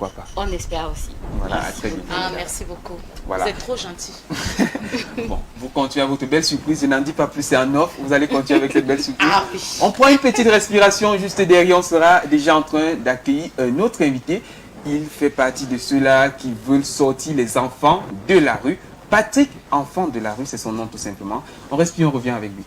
pourquoi pas. On espère aussi. Voilà, à très vite. Ah, merci beaucoup. Voilà. Vous êtes trop gentil. Bon, vous continuez votre belle surprise. Je n'en dis pas plus, c'est un offre. Vous allez continuer avec cette belle surprise. Ah oui. On prend une petite respiration juste derrière. On sera déjà en train d'accueillir un autre invité. Il fait partie de ceux-là qui veulent sortir les enfants de la rue. Patrick, enfant de la rue, c'est son nom tout simplement. On respire, on revient avec lui.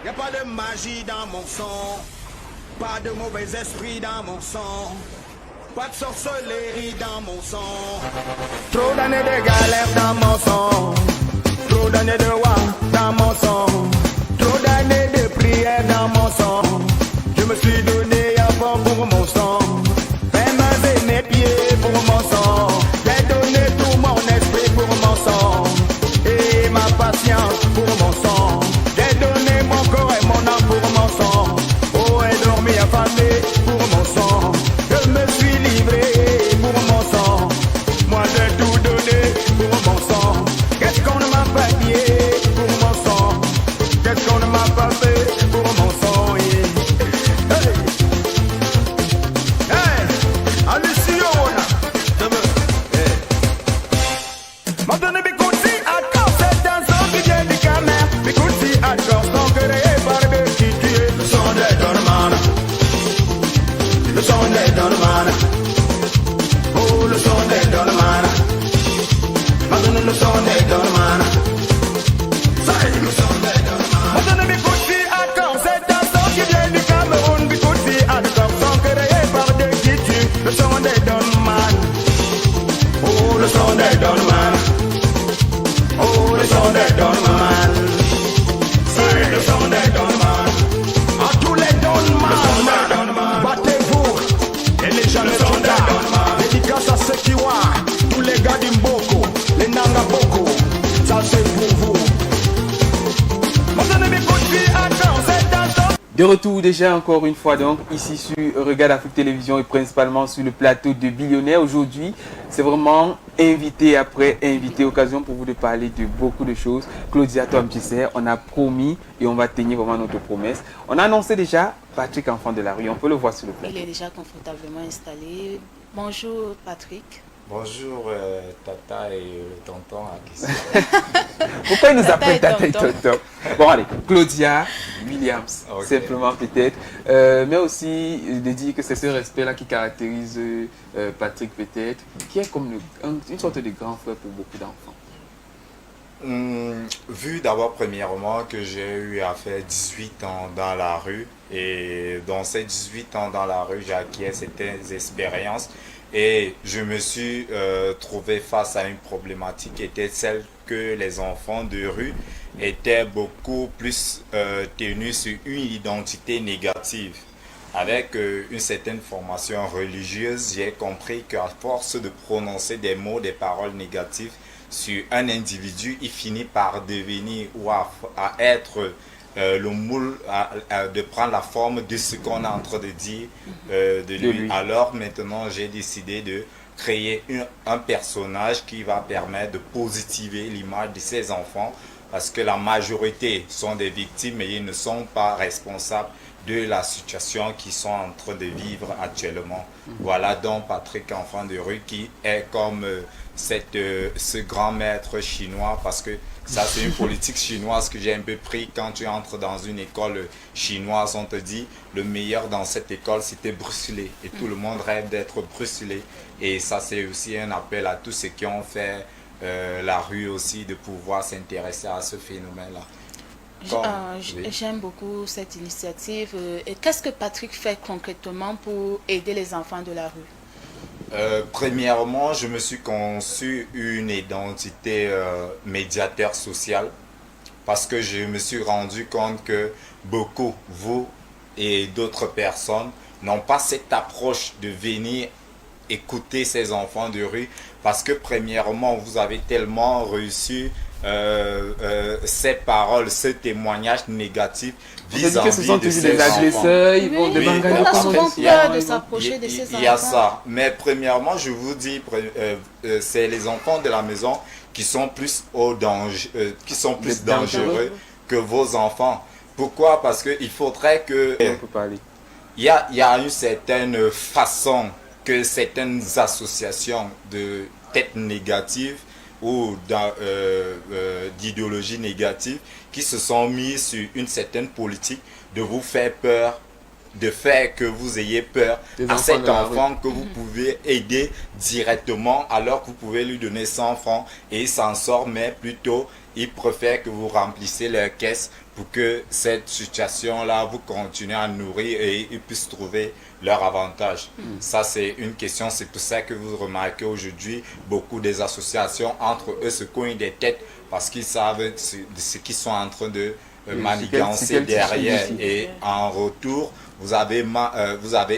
Y'a pas de magie dans mon sang, pas de mauvais esprit dans mon sang, pas de sorcellerie dans mon sang. Trop d'années de galère dans mon sang, trop d'années de roi dans mon sang, trop d'années de prière dans mon sang. Je me suis donné à fond pour mon sang, fait maser mes pieds pour mon sang. J'ai donné tout mon esprit pour mon sang, et ma patience pour mon sang. J'ai donné mon corps et mon âme pour mon sang. Oh, et dormi affamé pour mon sang. Je me suis livré pour mon sang. Moi j'ai tout donné pour mon sang. Qu'est-ce qu'on ne m'a pas dit pour mon sang? Qu'est-ce qu'on ne m'a pas fait pour mon sang? Yeah. Hey, hey, Allusion. Maintenant, Bikutsi, encore cette danse qui vient du Camer. Bikutsi, encore son créé par des qui tuent. Le son des Dorman. Le son des Dorman. Oh, le son des Dorman. Maintenant, le son des Dorman. C'est le son des Dorman. Maintenant, Bikutsi, encore cette danse qui vient du Cameroun. Bikutsi, encore son créé par des qui tuent. Le son des Dorman. Oh, le son des Dorman. Oh, le son des Dorman. C'est le son des Dorman. À tous les Dorman. Battez-vous. Et les gens le sont des dédicace à ceux qui voient. Tous les gars d'Imboko. Les Nangaboko. Ça c'est pour vous. De retour déjà encore une fois donc ici sur Regarde Afrique Télévision et principalement sur le plateau de Billionnaire. Aujourd'hui, c'est vraiment invité après invité, occasion pour vous de parler de beaucoup de choses. Claudia, toi tu sais, on a promis et on va tenir vraiment notre promesse. On a annoncé déjà Patrick, enfant de la rue, on peut le voir sur le plateau. Il est déjà confortablement installé. Bonjour Patrick. Bonjour Tata et tonton à qui c'est. Pourquoi il nous Tata appelle et Tata et tonton. Tonton? Bon allez, Claudia Williams, Ok. simplement peut-être. Mais aussi de dire que c'est ce respect-là qui caractérise Patrick peut-être, qui est comme une sorte de grand frère pour beaucoup d'enfants. Vu d'abord premièrement que j'ai eu à faire 18 ans dans la rue et dans ces 18 ans dans la rue j'ai acquis certaines expériences et je me suis trouvé face à une problématique qui était celle que les enfants de rue étaient beaucoup plus tenus sur une identité négative. Avec une certaine formation religieuse, j'ai compris qu'à force de prononcer des mots, des paroles négatives sur un individu, il finit par devenir ou à être le moule, de prendre la forme de ce qu'on est en train de dire de lui. Alors maintenant, j'ai décidé de créer un personnage qui va permettre de positiver l'image de ces enfants parce que la majorité sont des victimes mais ils ne sont pas responsables de la situation qu'ils sont en train de vivre actuellement. Voilà donc Patrick, enfant de rue, qui est comme ce grand maître chinois, parce que ça c'est une politique chinoise que j'ai un peu pris. Quand tu entres dans une école chinoise, on te dit le meilleur dans cette école c'était Bruce Lee, et tout le monde rêve d'être Bruce Lee. Et ça c'est aussi un appel à tous ceux qui ont fait la rue aussi, de pouvoir s'intéresser à ce phénomène-là. Oui. J'aime beaucoup cette initiative. Et qu'est-ce que Patrick fait concrètement pour aider les enfants de la rue? Premièrement, je me suis conçu une identité médiateur social parce que je me suis rendu compte que beaucoup, vous et d'autres personnes, n'ont pas cette approche de venir écouter ces enfants de rue parce que premièrement, vous avez tellement reçu ces paroles, ce témoignage négatif vis-à-vis vis-à-vis de des ces enfants. agresseurs, ils vont Oui, demander on a souvent peur de ils vont- s'approcher de ces enfants. Il y a ça. Mais premièrement, je vous dis, c'est les enfants de la maison qui sont plus au danger, qui sont plus Les dangereux. dangereux que vos enfants. Pourquoi? Parce qu'il faudrait que On peut parler. il y a une certaine façon que certaines associations de tête négative ou d'idéologie négative qui se sont mis sur une certaine politique de vous faire peur, de faire que vous ayez peur Des à enfants cet de la enfant que vous pouvez aider directement alors que vous pouvez lui donner 100 francs et il s'en sort, mais plutôt il préfère que vous remplissiez leur caisse pour que cette situation-là vous continuez à nourrir et ils puissent trouver leur avantage. Ça, c'est une question. C'est pour ça que vous remarquez aujourd'hui beaucoup des associations entre eux se cognent des têtes parce qu'ils savent ce qu'ils sont en train de manigancer c'est quel derrière. tissu Et en retour, vous avez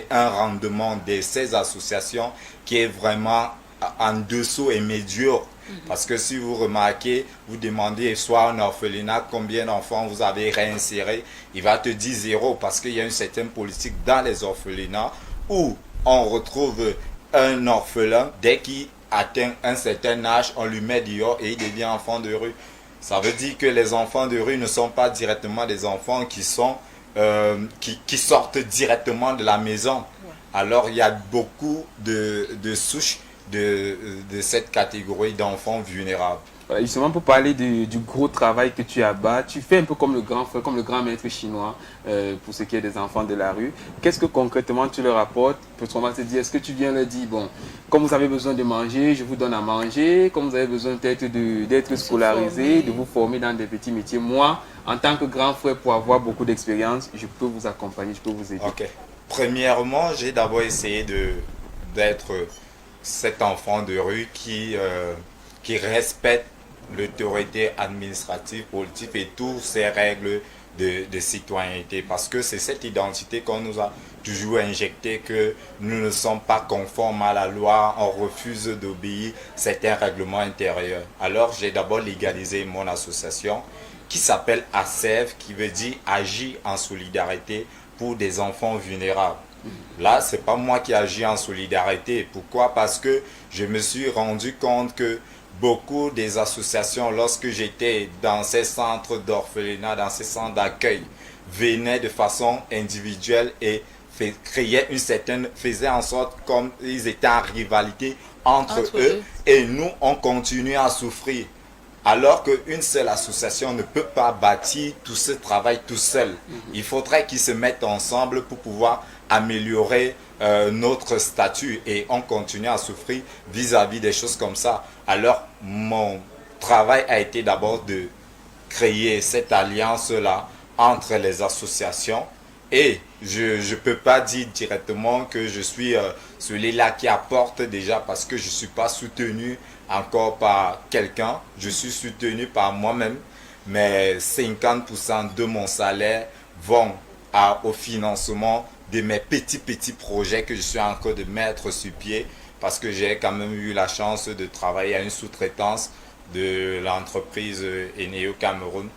un rendement de ces associations qui est vraiment en dessous et médiocre. Parce que si vous remarquez, vous demandez soit un orphelinat combien d'enfants vous avez réinsérés, il va te dire 0 parce qu'il y a une certaine politique dans les orphelinats où on retrouve un orphelin dès qu'il atteint un certain âge, on lui met dehors et il devient enfant de rue. Ça veut dire que les enfants de rue ne sont pas directement des enfants qui sortent directement de la maison. Alors il y a beaucoup de souches de cette catégorie d'enfants vulnérables. Voilà, justement pour parler du gros travail que tu abats, tu fais un peu comme le grand frère, comme le grand maître chinois pour ce qui est des enfants de la rue. Qu'est-ce que concrètement tu leur apportes? Parce qu'on va se dire, est-ce que tu viens leur dire, bon, comme vous avez besoin de manger, je vous donne à manger, comme vous avez besoin peut-être d'être scolarisé, de vous former dans des petits métiers. Moi, en tant que grand frère, pour avoir beaucoup d'expérience, je peux vous accompagner, je peux vous aider. Ok. Premièrement, j'ai d'abord essayé d'être cet enfant de rue qui respecte l'autorité administrative, politique et toutes ces règles de citoyenneté. Parce que c'est cette identité qu'on nous a toujours injectée, que nous ne sommes pas conformes à la loi, on refuse d'obéir certains règlements intérieurs. Alors j'ai d'abord légalisé mon association qui s'appelle ASEV, qui veut dire Agir en solidarité pour des enfants vulnérables. Là, c'est pas moi qui agis en solidarité. Pourquoi? Parce que je me suis rendu compte que beaucoup des associations, lorsque j'étais dans ces centres d'orphelinat, dans ces centres d'accueil, venaient de façon individuelle et faisaient en sorte comme ils étaient en rivalité entre eux. Et nous, on continue à souffrir. Alors qu'une seule association ne peut pas bâtir tout ce travail tout seul. Il faudrait qu'ils se mettent ensemble pour pouvoir améliorer notre statut et on continue à souffrir vis-à-vis des choses comme ça. Alors, mon travail a été d'abord de créer cette alliance-là entre les associations et je ne peux pas dire directement que je suis celui-là qui apporte déjà parce que je ne suis pas soutenu encore par quelqu'un, je suis soutenu par moi-même, mais 50% de mon salaire vont au financement de mes petits projets que je suis encore de mettre sur pied parce que j'ai quand même eu la chance de travailler à une sous-traitance de l'entreprise Eneo Cameroun.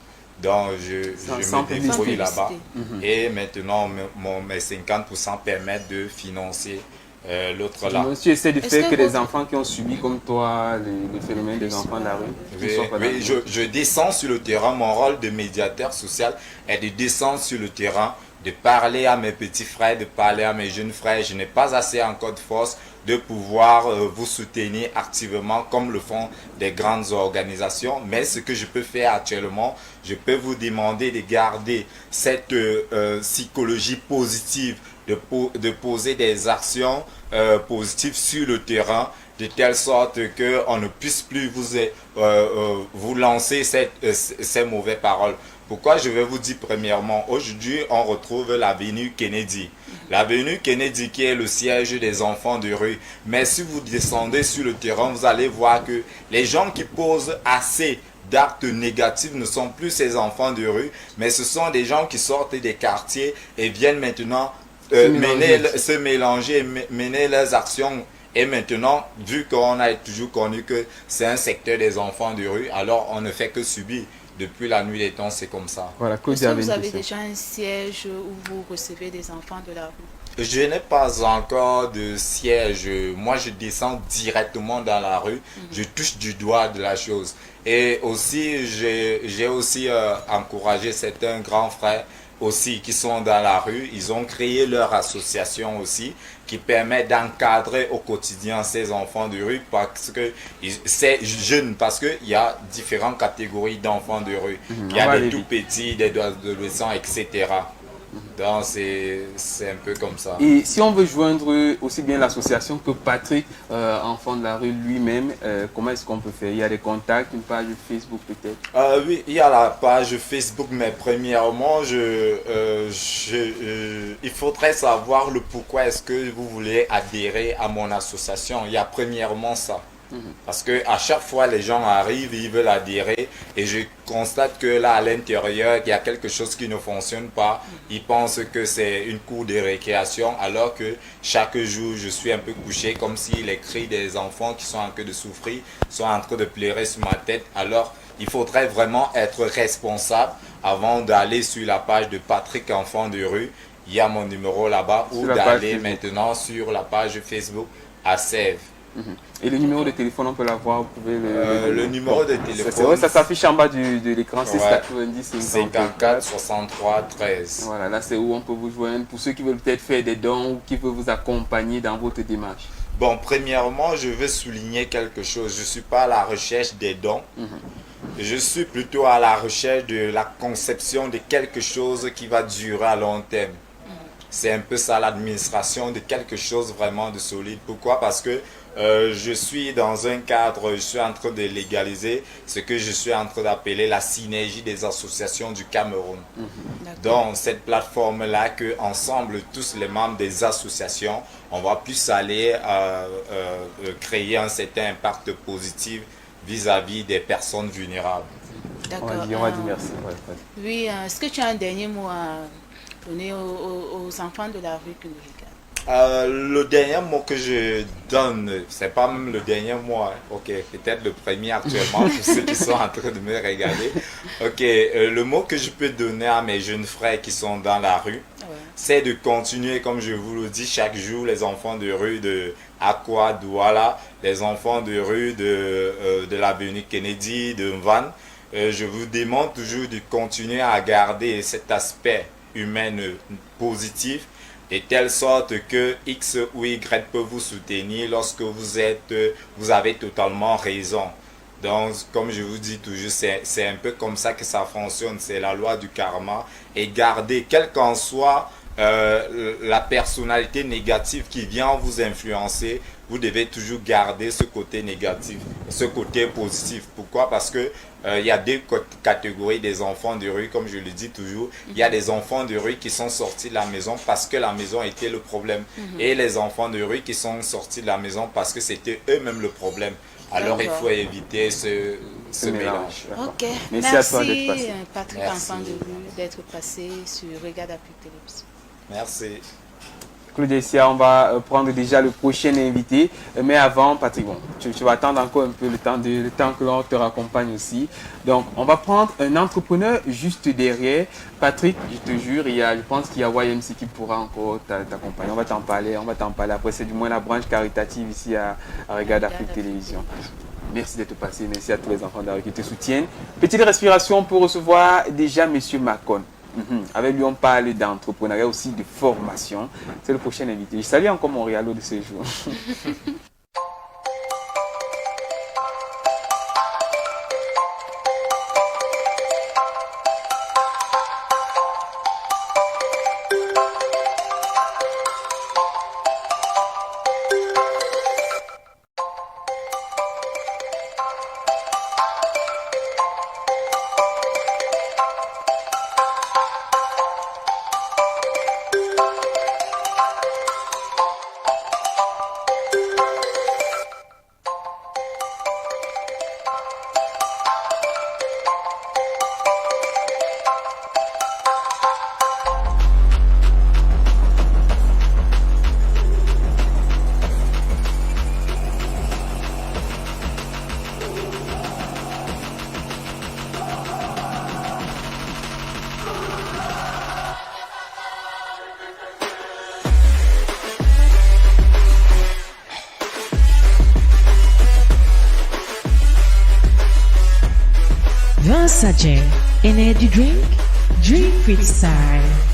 Donc je me débrouille là-bas et maintenant mes 50% permettent de financer l'autre là. Tu essaies de faire que les enfants qui ont subi comme toi le phénomène des enfants de la rue. Oui, je descends sur le terrain. Mon rôle de médiateur social est de descendre sur le terrain, de parler à mes petits frères, de parler à mes jeunes frères. Je n'ai pas assez encore de force de pouvoir vous soutenir activement comme le font des grandes organisations. Mais ce que je peux faire actuellement, je peux vous demander de garder cette psychologie positive, de poser des actions positives sur le terrain, de telle sorte qu'on ne puisse plus vous lancer ces mauvaises paroles. Pourquoi je vais vous dire premièrement, aujourd'hui on retrouve l'avenue Kennedy. L'avenue Kennedy qui est le siège des enfants de rue. Mais si vous descendez sur le terrain, vous allez voir que les gens qui posent assez d'actes négatifs ne sont plus ces enfants de rue, mais ce sont des gens qui sortent des quartiers et viennent maintenant se mélanger, mener leurs actions. Et maintenant, vu qu'on a toujours connu que c'est un secteur des enfants de rue, alors on ne fait que subir. Depuis la nuit des temps, c'est comme ça. Voilà, Est-ce que vous avez déjà un siège où vous recevez des enfants de la rue? Je n'ai pas encore de siège. Moi, je descends directement dans la rue. Je touche du doigt de la chose. Et aussi, j'ai aussi encouragé certains grands frères aussi qui sont dans la rue. Ils ont créé leur association aussi qui permet d'encadrer au quotidien ces enfants de rue parce que c'est jeune, parce qu'il y a différentes catégories d'enfants de rue. Il y a des tout petits, des adolescents, etc. Donc c'est un peu comme ça. Et si on veut joindre aussi bien l'association que Patrick, enfant de la rue lui-même, comment est-ce qu'on peut faire? Il y a des contacts, une page Facebook peut-être? Oui, il y a la page Facebook, mais premièrement, il faudrait savoir le pourquoi est-ce que vous voulez adhérer à mon association. Il y a premièrement ça. Parce que à chaque fois les gens arrivent, ils veulent adhérer et je constate que là à l'intérieur il y a quelque chose qui ne fonctionne pas. Ils pensent que c'est une cour de récréation alors que chaque jour je suis un peu couché comme si les cris des enfants qui sont en train de souffrir sont en train de pleurer sur ma tête. Alors il faudrait vraiment être responsable avant d'aller sur la page de Patrick Enfant de rue. Il y a mon numéro là-bas ou d'aller maintenant sur la page Facebook à Sèvres. Et le numéro de téléphone, on peut l'avoir, vous pouvez le numéro de téléphone. C'est vrai, ça s'affiche en bas de l'écran, c'est 90 54 63 13. Voilà, là c'est où on peut vous joindre pour ceux qui veulent peut-être faire des dons ou qui veulent vous accompagner dans votre démarche. Bon, premièrement, je veux souligner quelque chose. Je ne suis pas à la recherche des dons. Je suis plutôt à la recherche de la conception de quelque chose qui va durer à long terme. C'est un peu ça l'administration de quelque chose vraiment de solide. Pourquoi? Parce que je suis dans un cadre, je suis en train de légaliser ce que je suis en train d'appeler la synergie des associations du Cameroun. Donc cette plateforme-là, que ensemble, tous les membres des associations, on va plus aller créer un certain impact positif vis-à-vis des personnes vulnérables. D'accord. On va dire merci. Oui, est-ce que tu as un dernier mot à donner aux enfants de la rue qui nous regardent? Le dernier mot que je donne, c'est pas même le dernier mot, hein. Ok, peut-être le premier actuellement pour ceux qui sont en train de me regarder. Ok, le mot que je peux donner à mes jeunes frères qui sont dans la rue, c'est de continuer, comme je vous le dis chaque jour, les enfants de rue de Aqua, Douala, les enfants de rue de l'avenue Kennedy, de Van. Je vous demande toujours de continuer à garder cet aspect humain positif, de telle sorte que X ou Y peut vous soutenir lorsque vous avez totalement raison. Donc, comme je vous dis toujours, c'est un peu comme ça que ça fonctionne. C'est la loi du karma. Et garder, quelle qu'en soit la personnalité négative qui vient vous influencer, vous devez toujours garder ce côté négatif, ce côté positif. Pourquoi? Parce que il y a deux catégories des enfants de rue, comme je le dis toujours. Il y a des enfants de rue qui sont sortis de la maison parce que la maison était le problème. Et les enfants de rue qui sont sortis de la maison parce que c'était eux-mêmes le problème. Alors il faut éviter ce mélange. Ok, merci à toi d'être passé. Patrick Enfant de rue, d'être passé sur Regard d'Afrique Télévision. Merci. Claudia, on va prendre déjà le prochain invité. Mais avant, Patrick, bon, tu vas attendre encore un peu le temps que l'on te raccompagne aussi. Donc, on va prendre un entrepreneur juste derrière. Patrick, je te jure, je pense qu'il y a YMC qui pourra encore t'accompagner. On va t'en parler. Après, c'est du moins la branche caritative ici à Regard d'Afrique Télévision. Merci d'être passé. Merci à tous les enfants d'Afrique qui te soutiennent. Petite respiration pour recevoir déjà M. Macon. Avec lui, on parle d'entrepreneuriat, aussi de formation. C'est le prochain invité. Je salue encore mon Réalo de ce jour. Passager. Energy drink? Drink with style.